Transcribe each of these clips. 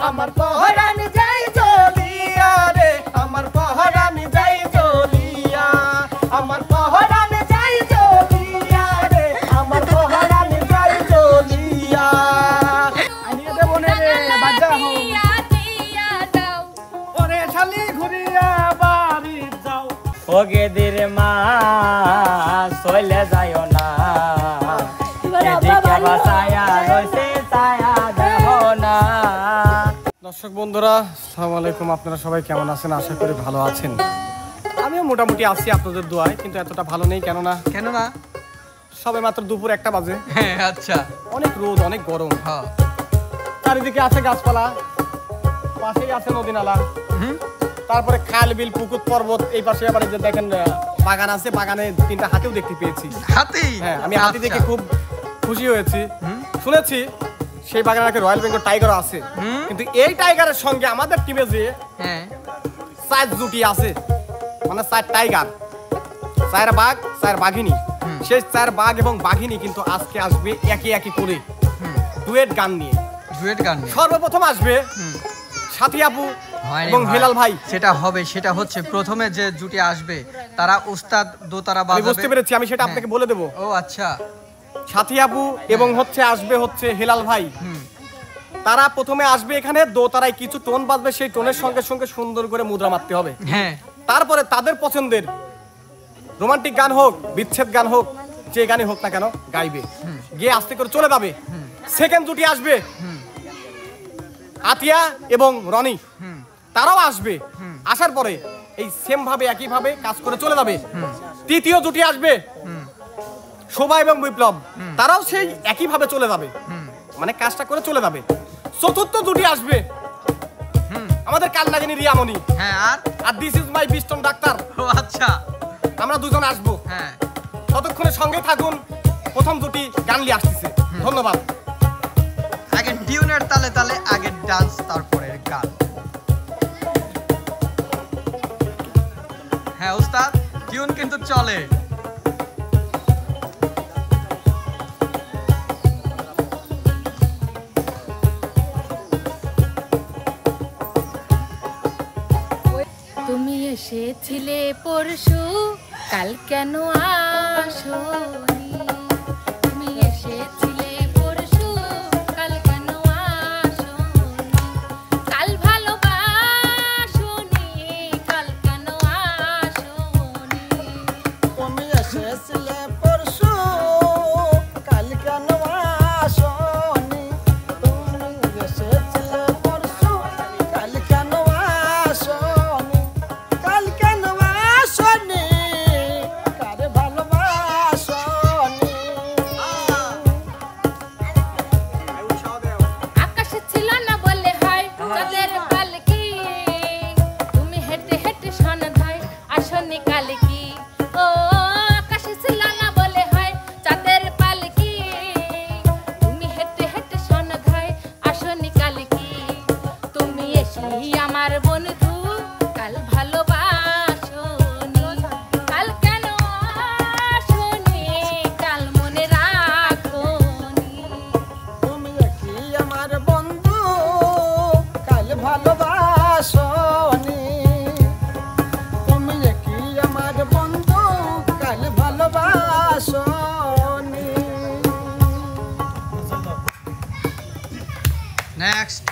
আমার পহরান যাই জ্বলিয়া রে আমার পহরান যাই জ্বলিয়া আমার পহরান যাই জ্বলিয়া রে আমার পহরান যাই জ্বলিয়া আনিয়ে দেব নে রে বাজা হো ওরে শালি ঘুরিয়া বাড়ি যাও ওগে দিরে মা চলে যায়ও না এদিকে বাসায়া রইছে ছায়া দেহ না। দর্শক বন্ধুরা আসসালামু আলাইকুম, আপনারা সবাই কেমন আছেন? আশা করি ভালো আছেন। আমিও মোটামুটি আছি আপনাদের দোয়ায়, কিন্তু এতটা ভালো নেই। কেন না সবে মাত্র দুপুর 1টা বাজে। হ্যাঁ আচ্ছা, অনেক রোদ, অনেক গরম। হ্যাঁ, চারিদিকে আছে গাছপালা, পাশেই আছে নদী নালা, তারপরে খাল বিল পুকুর পর্বত, এই পাশে আবার যে দেখেন বাগান আছে, বাগানে 3টা হাতিও দেখতে পেয়েছি। হাতি? হ্যাঁ, আমি হাতি দেখে খুব খুশি হয়েছি। শুনেছি সেই বাগানে নাকি রয়্যাল বেঙ্গল টাইগারও আছে, কিন্তু এই টাইগারের সঙ্গে আমাদের টিমে যে 4 জুটি আছে, মানে 4 টাইগার, 4 বাঘ 4 বাঘিনী, সেই 4 বাঘ এবং বাঘিনী কিন্তু আজকে আসবে একই একই করে ডুয়েট গান নিয়ে। সর্বপ্রথম আসবে সাথী আপু এবং হেলাল ভাই। সেটা হচ্ছে প্রথমে যে জুটি আসবে তারা উস্তাদ দোতারা বাজাবে। বুঝতে পেরেছি, আমি সেটা আপনাকে বলে দেব। ও আচ্ছা, সাথী আপু এবং আসবে হেলাল ভাই। তারা প্রথমে আসবে এখানে দোতারায় কিছু টোন বাজবে, সেই টোনের সঙ্গে সঙ্গে সুন্দর করে মুদ্রা মারতে হবে। হ্যাঁ, তারপরে তাদের পছন্দের রোমান্টিক গান হোক, বিচ্ছেদ গান হোক, যে গানই হোক না কেন গাইবে, গিয়ে আস্তে করে চলে যাবে। সেকেন্ড জুটি আসবে আতিয়া এবং রনি, তারাও আসবে। আসার পরে এই সেম ভাবে একই ভাবে কাজ করে চলে যাবে। তৃতীয় জুটি আসবে শোভা এবং বিপ্লব, তারাও সেই একই ভাবে চলে যাবে, মানে কাজটা করে চলে যাবে। চতুর্থ জুটি আসবে আমাদের কালনাগিনী রিয়ামণি, আর দিস ইজ মাই বিস্টন ডাক্তার। ও আচ্ছা, আমরা দুজন আসবো। হ্যাঁ, ততক্ষণে সঙ্গে থাকুন, প্রথম জুটি গান নিয়ে আসতেছে। ধন্যবাদ। আগে টিউনের তালে তালে, আগে ডান্স, তারপরে গান। হ্যাঁ উস্তাদ, টিউন কিন্তু চলে। তুমি এসেছিলে পরশু, কাল কেন আসোনি? তুমি এসেছিলে পরশু, কাল কেন আসোনি? কাল ভালোবাসোনি, কাল কেন আসোনি? তুমি এসেছিলে পরশু, কাল কেন আসোনি? তুমি এসেছিলে পরশু, কাল কেন আসোনি? কাল কেন আসোনি? কারে ভালোবাসোনি? আকাশে ছিল না বলে হয় চাঁদের পালকি, তুমি হেঁটে হেঁটে সন্ধ্যায় আসনি কালকি। ও আকাশে ছিল না বলে হয় চাঁদের পালকি, তুমি হেঁটে হেঁটে সন্ধ্যায় আসনি কালকি। তুমি এসে আমার বন্ধু, কাল ভালোবাসোনি, কাল কেন আসোনি? কাল মনে রাখোনি। তুমি কি আমার বন্ধু, কাল ভালোবাসোনি? তুমি কি আমার বন্ধু, কাল ভালোবাসোনি? নেক্সট,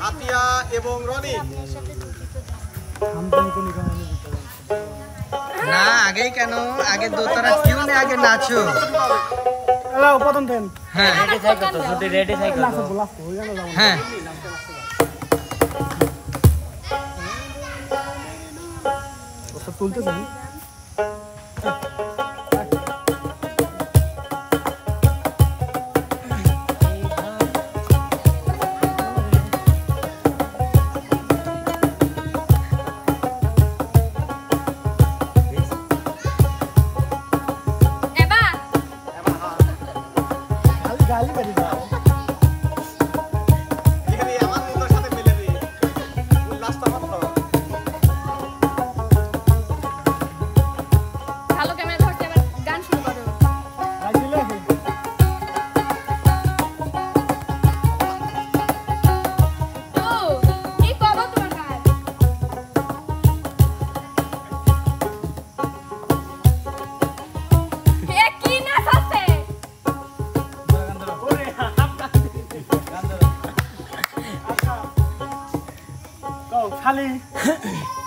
আতিয়া এবং রনি। না আগেই কেন? আগে দোতারা টিউনে আগে নাচো। হ্যালো, প্রথম দেন। হ্যাঁ হ্যাঁ, তুলতেছেন এবার গালি বেরি দাও। এখানে আমার মুখের সাথে মিলে দিই। লাস্ট আমার তো খালি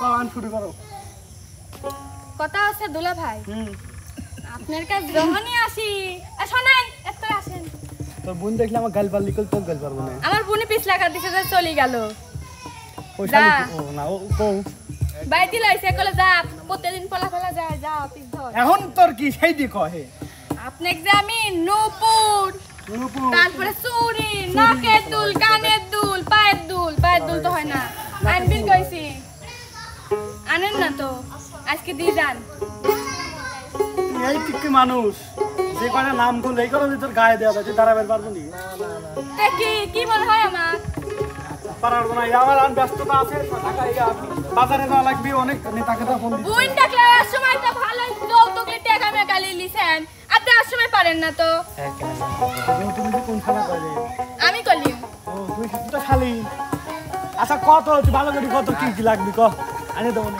কান শুরু করো। কথা আছে দুলা ভাই, আপনার কাছে যখনই আসি শোনেন এত আসেন। তোর বোন দেখলে আমার গাল পারলি কল তোর গাল পারবো না। আমার বোনে পিছলা কাট দিছে যে চলে গেল। ওই শালি ও না ও কও বাইতি লাইছে কলে যা প্রতিদিন পলা ফেলা যায় যা অফিস ধর। এখন তোর কি সেই দি কহে আপনাকে যে আমি নূপুর তারপরে চুড়ি নাকের দুল কানের দুল পায়ের দুল তো হয় না আনবিল কইছি আনেন না তো আজকে দিয়ে যান। এই টিকি মানুষ যে কয়টা নাম কোন এই করে তোর গায়ে দেওয়া আছে দাঁড়াবের পারবো নি। তে কি মনে হয় আমার পারবো না আমার আন ব্যস্ততা আছে ঢাকায় বাজারে যাওয়া লাগবে অনেক নেতাকে তো ফোন দিই। বুইন ডাকলে সময় তো ভালো যৌতুকলে টাকা মেকালি লিছেন আপনি আর সময় পারেন না তো। তুমি কোন খানা করে আমি কলি ও তুই তো খালি আচ্ছা কত তুই ভালো করে কত কি কি লাগবে ক আনে দেবো না।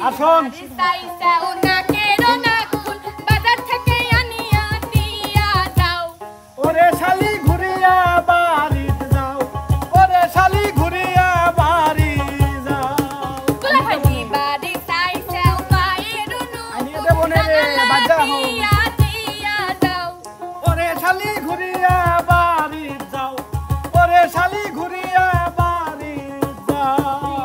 আর শোন বাজার থেকে আনিয়া দিয়া যাও। ওরে শালি ঘুরিয়া বাড়িতে যাও ওরে শালি ঘুরিয়া বাড়ি যাও। তুলা ভাই বাড়ি চাইছাও পায়ের নু আনিয়ে দেবো না রে বাজা হো দিয়া যাও। ওরে শালি ঘুরিয়া বাড়ি যাও ওরে শালি ঘুরিয়া বাড়ি যাও।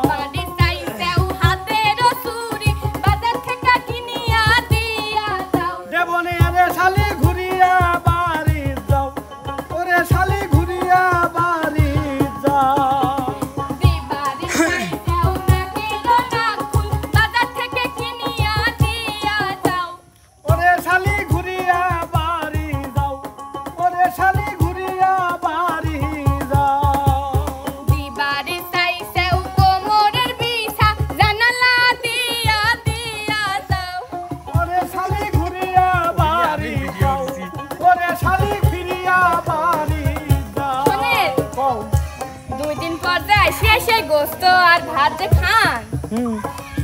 বাড়ি চাইছাও হাতের চুড়ি বাজার থেকে কিনিয়া দিয়া যাও। দেবো না রে শালি ঘুরিয়া বাড়ি যাও ওরে শালি ঘুরিয়া বাড়ি যাও। বাড়ি চাইছাও নাকের নাকুল বাজার থেকে কিনিয়া দিয়া যাও। ওরে শালি ঘুরিয়া বাড়ি যাও ওরে শালি ঘুরিয়া বাড়ি যাও। বাড়ি চাইছাও কোমরের বিছা জানালা দিয়া যাও। ওরে শালি ঘুরিয়া বাড়ি যাও ওরে শালি ফিরিয়া বাড়ি যাও। শোনেন, কও 2 দিন পর যায় সেই গোস্ত আর ভাত যে খান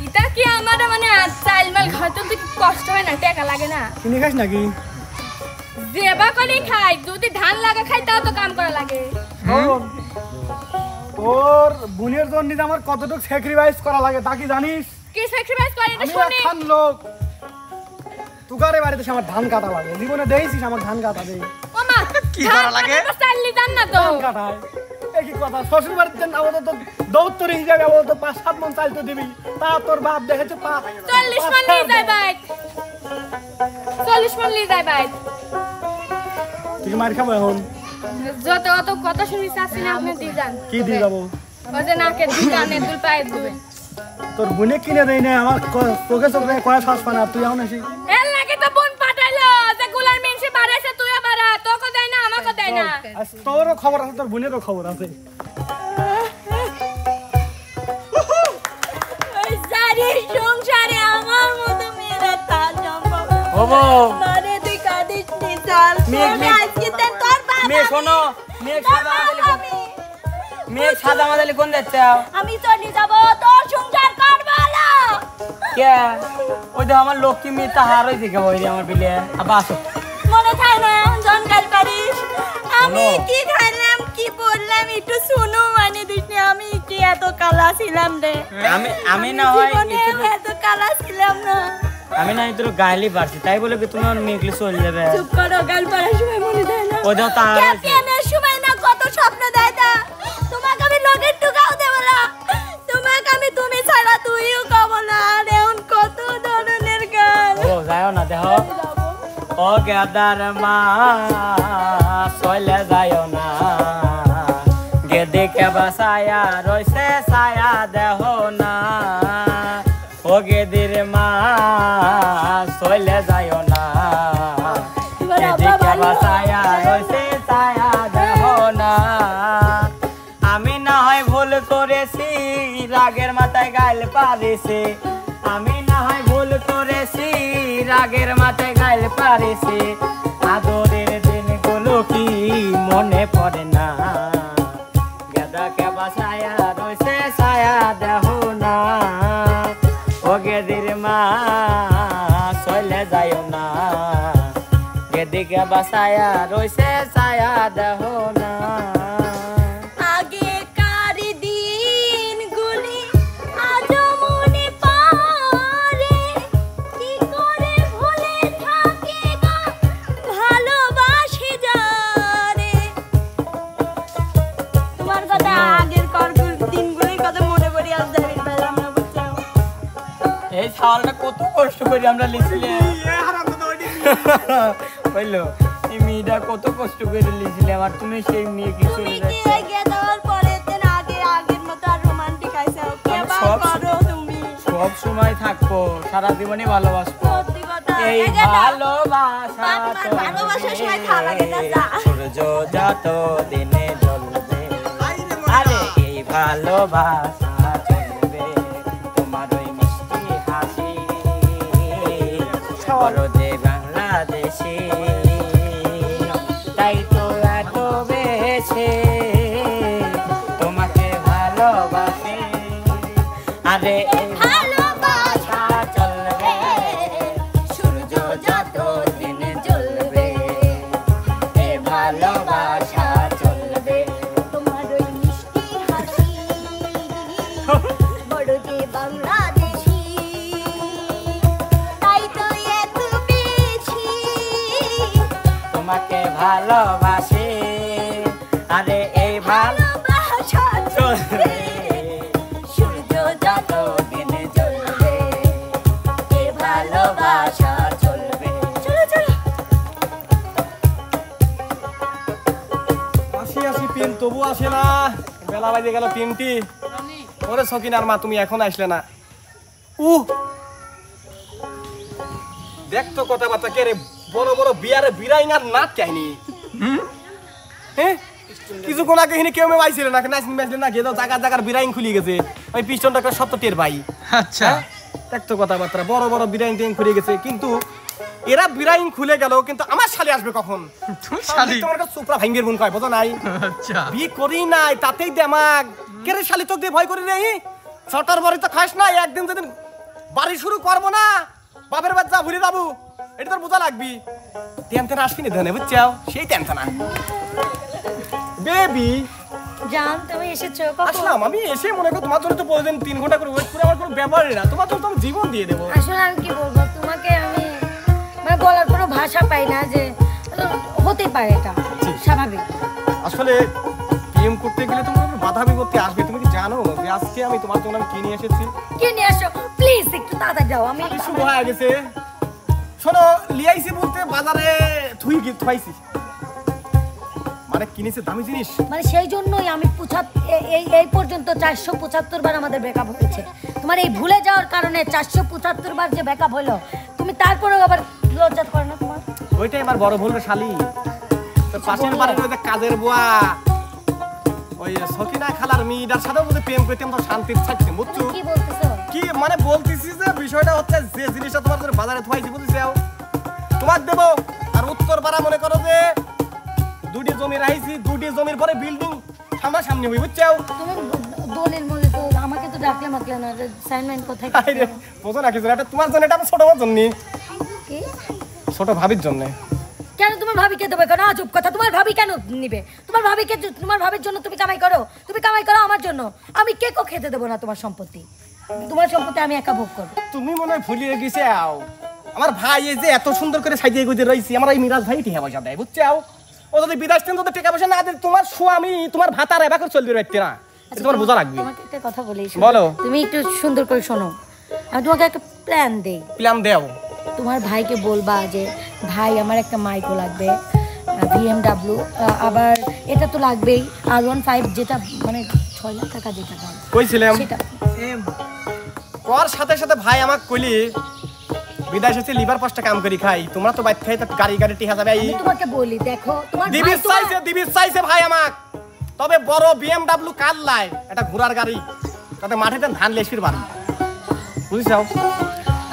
এটা কি আমার মানে চাইল মাল খাইতে তো কষ্ট হয় না টাকা লাগে না কিনে খাস নাকি যেবা করে খাই যদি ধান লাগা খাই তাও তো কাম করা লাগে। শোন, তোর বোনের জন্য যে আমার কতটুকু স্যাক্রিফাইস করা লাগে তা কি জানিস? কি স্যাক্রিফাইস করে এটা আমি শুনি। একখান লোক তুগারে বাড়িতে আমার ধান কাটা লাগে জীবনে দেখছিস আমার ধান কাটা দেই ও মা কি করা লাগে? চাইলি জান না তো ধান কাটায় একই কথা শ্বশুর বাড়িতে আমাদের তো দৌত্তর হিসাবে আমাদের তো 5-7 মন চাল তো দিবি তা তোর বাপ দেখেছে 40 মন নিয়ে যায় ভাই 40 মন নিয়ে যায় ভাই তুই মার খাবো এখন যত অত কথা শুনি চাচ্ছি না আপনি দিয়ে যান। কি দিয়ে যাবো ওই যে নাকের দুল কানের দুল পায়ের দুল তোর বোনে কিনে দেয় না আমার তোকে চোখে কয়া শ্বাস পানা তুই এখন আসি এর লাগে তো বোন পাঠাইলো যে গুলার মেনসে বাড়াইছে তুইও বাড়া তোকে দেয় না আমাকে দেয় না। তোরও খবর আছে তোর বোনেরও খবর আছে। ওই সারি সংসারে আমার মতো মেয়েরা তার সম্ভব ওবো মানে তুই কাঁদিস নি চাল আজকে তোর বাবা মেয়ে শোনো মেয়ে সাদা মাদালি মেয়ে সাদা মাদালি কোন যাচ্ছে আমি চলে যাব তোর সংসার করবো না কে ওই তো আমার লক্ষ্মী মেয়ে তাহার হয়েছে কে ওই আমার বিলে আবার আসো মনে থাকে না জন কাল পারিস আমি শোনো। কি খাইলাম কি বললাম একটু শুনো মানে দুটি আমি কি এত কালা ছিলাম রে আমি না হয় জীবনে এত কালা ছিলাম না আমি না তোর গাইলি পারছি তাই বলে কি তুমি আমার মেয়েগুলো চলে যাবে চুপ করো গাল পাড়ার সময় মনে থাকে না ওই তো তাহার হয়েছে ক্যাপ্টেনের সময় না কত স্বপ্ন দেয় তা তোমাকে আমি লগের টুকাও দেব না তোমাকে আমি তুমি ছাড়া তুইও কব না আর এখন কত ধরনের গান ও যাও না দেহ ও গেদার মা চলে যাও না গেদে কে বাসায়া রইছে ছায়া দেহ না ও গেদির মা চলে যাও না গেদে কে বাসায়া রইছে ছায়া দেহ না আমি না হয় ভুল করেছি রাগের মাথায় গাইল পারিছি আমি না হয় ভুল করেছি রাগের মাথায় গাইল পারিছি আদরের দিনগুলো কি মনে পড়ে না গেদাকে বাসায়া রয়েছে ছায়া দেহ না ও গেদির মা চলে যাও না গেদিকে বাসায়া রয়েছে ছায়া দেহ না আগেকার দিনগুলি কথা আগের করগুলো দিনগুলোর কথা মনে পড়ে আজ দাঁড়িয়ে পেলাম না বুঝছো এই সালটা কত কষ্ট করে আমরা লিখলে বললো এই মেয়েটা কত কষ্ট করে লিখছিলাম আর তুমি সেই মেয়েকে চলে তুমি যাচ্ছ কি গিয়ে দেওয়ার পরে তেন আগের মতো আর রোমান্টিক আইছো কে আমি বা সব- করো তুমি সব সময় থাকবো সারা জীবনে ভালোবাসবো সত্যি কথা এই এগে দাও। ভালোবাসা বা তোমার ভালোবাসার সময় খাওয়া লাগে না, যা। সূর্য যত দিনে জ্বলবে আরে এই ভালোবাসা চলবে তোমার ওই মিষ্টি হাসি বড় যে বাংলাদেশে তাই তো এত বেশি তোমাকে ভালোবাসি আরে এই ভালোবাসা চলবে সূর্য যত দিন জ্বলবে এই ভালোবাসা চলবে তোমার ওই মিষ্টি হাসি বড় যে বাংলাদেশি তাই তো এত বেশি তোমাকে ভালোবাসি আরে এই ভালোবাসা চলবে সূর্য যত দিন জ্বলবে এ ভালোবাসা চলবে চলো চলো আসি পিন তবু আসে না, বেলা বাজে গেল 3টি। ওরে সকিনার মা তুমি এখন আসলে না। দেখতো কথাবার্তা কে রে, বড় বড় বিয়ারে বিরাইনার নাট কাহিনী। হ্যাঁ কিছুক্ষণ আগে এখানে কেউ মেয়ে আইছিল না, নাচনি মেচলেন না, গেদাও জাগার জাগার বিরাইন খুলে গেছে। ওই পিস্টনটা একটা সত্য টের ভাই। আচ্ছা দেখতো কথাবার্তা বড় বড় বিরাইন টেন খুলে গেছে, কিন্তু এরা বিরাইন খুলে গেল, কিন্তু আমার শালি আসবে কখন? তুই শালি তোমার কাছে চোপড়া ভাঙ্গের মন কয়, বোঝো নাই? আচ্ছা বি করি নাই তাতেই দেমাগ কেরে শালি তোকে দিয়ে ভয় করি রে। ছটার বাড়ি তো খাস না, একদিন যেদিন বাড়ি শুরু করবো না বাপের বাচ্চা ভুলে যাবো, এটা তোর বোঝা লাগবি। টেনশন আসবি না ধনে বুঝছাও, সেই টেনশন বেবি। জান তুমি এসেছো কখন আসলাম আমি এসে মনে করো তোমার জন্য তো প্রতিদিন 3 ঘন্টা করে ওয়েট করে আমার কোনো ব্যাপারই না, তোমার জন্য তো আমি জীবন দিয়ে দেবো। আসলে আমি কি বলবো তোমাকে, আমি মানে বলার কোনো ভাষা পাই না যে হতে পারে, এটা স্বাভাবিক। আসলে প্রেম করতে গেলে তোমার একটু বাধা বিপত্তি আসবে, তুমি কি জানো যে আজকে আমি তোমার জন্য আমি কি নিয়ে এসেছি? কি নিয়ে আসো প্লিজ, একটু তাড়াতাড়ি যাও। আমি শুরু হয়ে গেছে, শোনো লিয়াইছি বলতে বাজারে থুইছি, মানে কিনেছে দামি জিনিস। মানে সেই জন্যই আমি এই পর্যন্ত 475 বার আমাদের ব্রেকআপ হয়েছে। তোমার এই ভুলে যাওয়ার কারণে 475 বার যে ব্রেকআপ হলো, তুমি তারপরেও আবার লজ্জা করে না তোমার? ওইটাই আমার বড় ভুল রে শালি। তো পাশের বাড়ির ওই যে কাজের বুয়া ওই সকিনা খালার মেয়েটার সাথেও যদি প্রেম করতে আমরা শান্তির থাকছি, বুঝছো? কি বলতেছো? কি মানে বলতেছি যে বিষয়টা হচ্ছে যে জিনিসটা তোমার জন্য বাজারে থুইছি বুঝছো, তোমার দেবো। আর উত্তর পাড়া মনে করো যে 2টি জমি রাইছি, 2টি জমির পরে বিল্ডিং সামনাসামনি হই, বুঝছো? তুমি দলিল মলে তো আমাকে তো ডাকলে মাকলে না, সাইনমেন্ট কোথায়? আরে বোঝো না কিছু, এটা তোমার জন্য, এটা আমার ছোট ভাবির জন্য, কি ছোট ভাবির জন্য। কেন তোমার ভাবিকে দেবে কেন? আজব কথা, তোমার ভাবি কেন নিবে? তোমার ভাবিকে, তোমার ভাবির জন্য তুমি কামাই করো, তুমি কামাই করো আমার জন্য। আমি কেকও খেতে দেবো না তোমার সম্পত্তি, তোমার সম্পত্তি আমি একা ভোগ করবো। তুমি মনে হয় ভুলিয়ে গেছে আমার ভাই এই যে এত সুন্দর করে সাজিয়ে গুজে রয়েছি, আমার এই মিরাজ ভাই টিকা পয়সা দেয়, বুঝছো? ও যদি বিদেশ থেকে যদি টাকা পয়সা না দেয়, তোমার স্বামী তোমার ভাতার এবার করে চলবে রাখতে না, এটা তোমার বোঝা লাগবে। তোমাকে একটা কথা বলি, বলো। তুমি একটু সুন্দর করে শোনো, আমি তোমাকে একটা প্ল্যান দেই। প্ল্যান দেও। তোমার ভাইকে বলবা যে ভাই আমার একটা মাইক্রো লাগবে, BMW, আবার এটা তো লাগবেই, R15 যেটা মানে 6 লাখ টাকা যেটা দাম কইছিলাম সেটা। ওর সাথে সাথে ভাই আমাকে কইলি বিদেশ এসে লিভার পাঁচটা কাম করি খাই, তোমরা তো বাইক খাই তো গাড়ি টিহা যাবে। আমি তোমাকে বলি, দেখো তোমার ভাই দিবি চাইছে ভাই আমাক, তবে বড় BMW কার লাই, এটা ঘোড়ার গাড়ি, তাতে মাঠে ধান লেসির বাড়ি, বুঝছাও?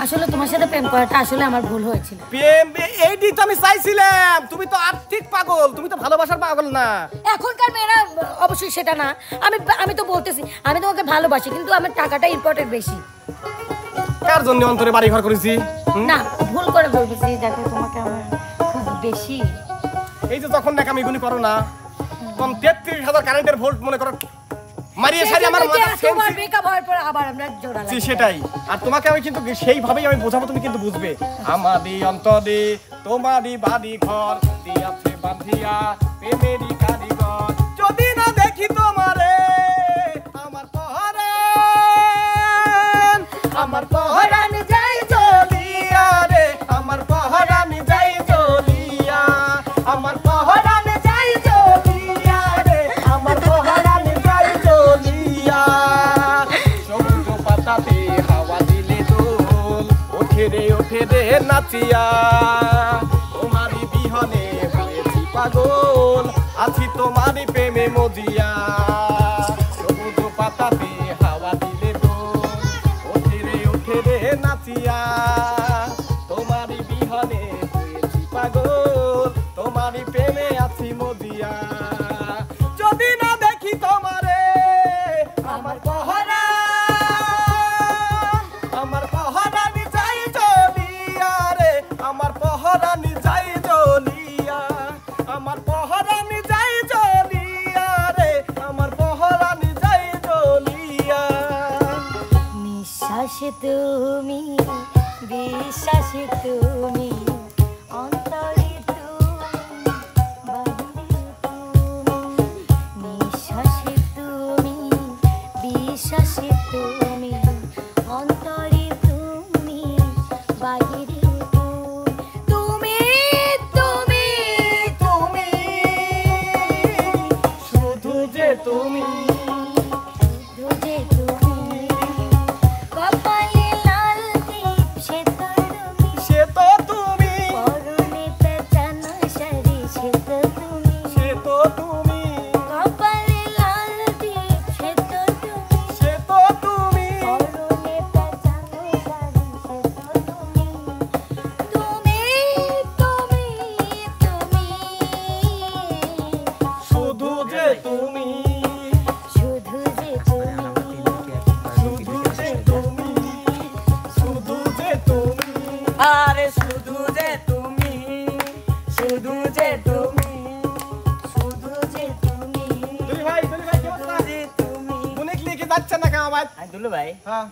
আসলে তোমার সাথে প্রেম করাটা আসলে আমার ভুল হয়েছিল। প্রেম এইটি তো আমি চাইছিলাম, তুমি তো আর্থিক পাগল, তুমি তো ভালোবাসার পাগল না। এখনকার মেয়েরা অবশ্যই সেটা না, আমি তো বলতেছি আমি তোমাকে ভালোবাসি, কিন্তু আমার টাকাটা ইম্পর্টেন্ট বেশি। কার জন্য অন্তরে বাড়ি ঘর করেছি? না ভুল করে বলতেছি, দেখো তোমাকে আমার খুব বেশি। এই যে যখন নাকি আমি গুনি করো না, তখন 33,000 কারেন্টের ভোল্ট মনে করো মারিয়ে সারি আমার মাথা তোমার ব্রেকআপ হওয়ার পর আবার আমরা জোড়া লাগি। সেটাই। আর তোমাকে আমি কিন্তু সেইভাবেই আমি বোঝাবো, তুমি কিন্তু বুঝবে। আমারই অন্তরে তোমারই বাড়ি ঘর দিয়াছে বাঁধিয়া প্রেমেরই কারিগর, যদি না দেখি তোমারে নাচিয়া তোমারই বিহনে হয়েছি পাগল আছি তোমারই প্রেমে মজিয়া সবুজ পাতাতে হাওয়া দিলে দোল ওঠে রে নাচিয়া তোমারই বিহনে হয়েছি পাগল তোমারই প্রেমে আছি মজিয়া যদি না দেখি তোমারে আমার পহরা নিজাই জ্বলিয়া রে আমার পহরা নিজাই জ্বলিয়া আমার পহরা নিজাই জ্বলিয়া রে আমার পহরা নিজাই জ্বলিয়া নিঃশ্বাসে তুমি বিশ্বাসে তুমি অন্তরে তুমি বাহিরে তুমি নিঃশ্বাসে তুমি বিশ্বাসে তুমি অন্তরে তুমি বাহিরে তুমি তুমি তুমি শুধু যে তুমি শুধু যে তুমি কপালে লাল দীপ সে তো তুমি সে তো তুমি পরনে পেঁচানো শাড়ি সে তো তুমি সে তো তুমি কপালে লাল দীপ সে তো তুমি সে তো তুমি পরনে পেঁচানো শাড়ি সে তো তুমি তুমি তুমি তুমি শুধু যে তুমি শুধু যে তুমি শুধু যে তুমি শুধু যে তুমি আরে শুধু যে তুমি শুধু যে তুমি শুধু যে তুমি দুলি ভাই কি অবস্থা যে তুমি অনেক লিখে যাচ্ছে না কেন আমার আই দুলু ভাই হ্যাঁ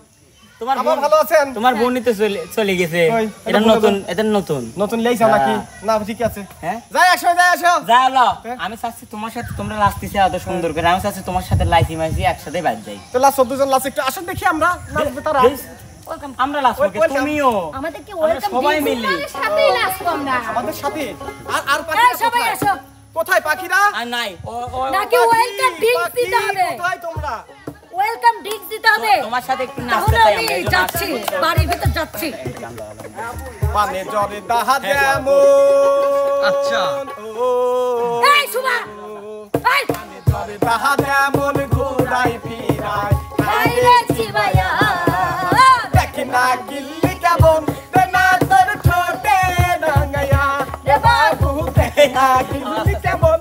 তোমার আবার বোন- ভালো আছেন তোমার বোনই তো চলে গেছে ওই, এটা এটা নতুন বলে এটা নতুন নতুন লেইছো নাকি না ঠিক আছে হ্যাঁ যাই আসো যাও লো হ্যাঁ? আমি চাচ্ছি তোমার সাথে তোমরা লাস্তিছে এত সুন্দর করে আমি চাচ্ছি তোমার সাথে লাইসি মাইসি একসাথে বাদ যাই তো লাস্ট 14 জন লাস্ট একটু আসুন দেখি আমরা নাচবে তারা বেশ, আমরা লাস্ট Welcome. তুমিও আমাদেরকে আমরা ওয়েলকাম সবাই মিলে তোমাদের সাথেই নাচবো আমরা আমাদের সাথে আর এই পাখিরা সবাই কোথায়? আসো কোথায় পাখিরা আর নাই নাকি ওয়েলকাম ড্রিঙ্কস পাখি, দিতে হবে কোথায় তোমরা ওয়েলকাম ড্রিঙ্কস দিতে হবে তোমার সাথে একটু নাচতে তাহলে চাই আমি আমরা এই জন্য যাচ্ছি আসতে বাড়ির ভিতর যাচ্ছি পানে জরে দাহা যেমন আচ্ছা। ও এই সুমা এই জরে দাহা যেমন ঘুরাই ফিরাই খাইরেছি ভাইয়া দেখি না গিল্লি কেমন না তোর ঠোঁটে রাঙায়া রে বাবু দেখি না গিল্লি কেমন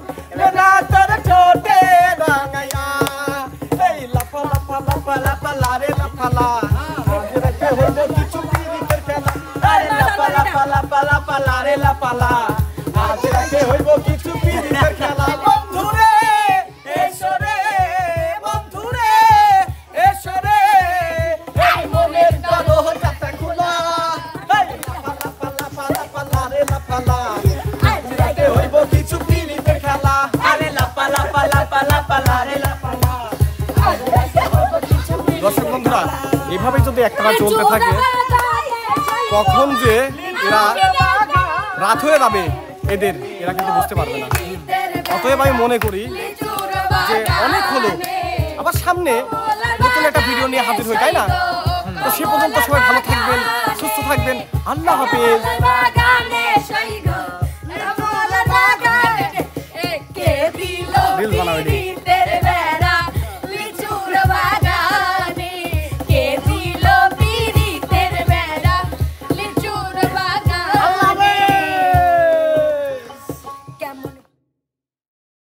না তোর ঠোঁটে রাঙায়া এই লাপা লাপা লাপা লাপা লারে লাপা লা রেখে হইল কিছু পিরিতের খেলা আরে লাপা লাপা লাপা লাপা লারে লাপা লা আজ রেখে হইব কিছু পিরিতের খেলা বন্ধুরে এসো রে বন্ধুরে এসো রে এই মনের দরজাটা খোলা এই লাপা লাপা লাপা লাপা লারে লাপা লা আজ রেখে হইব কিছু পিরিতের খেলা আরে লাপা লাপা লাপা লাপা লারে লাপা লা দর্শক বন্ধুরা এভাবে যদি একটা চলতে থাকে কখন যে এরা রাত হয়ে যাবে এরা কিন্তু বুঝতে পারবে না অতএব আমি মনে করি যে অনেক হলো আবার সামনে নতুন একটা ভিডিও নিয়ে হাজির হই তাই না তো সে পর্যন্ত সবাই ভালো থাকবেন সুস্থ থাকবেন আল্লাহ হাফেজ রিলস বানাও এদিকে।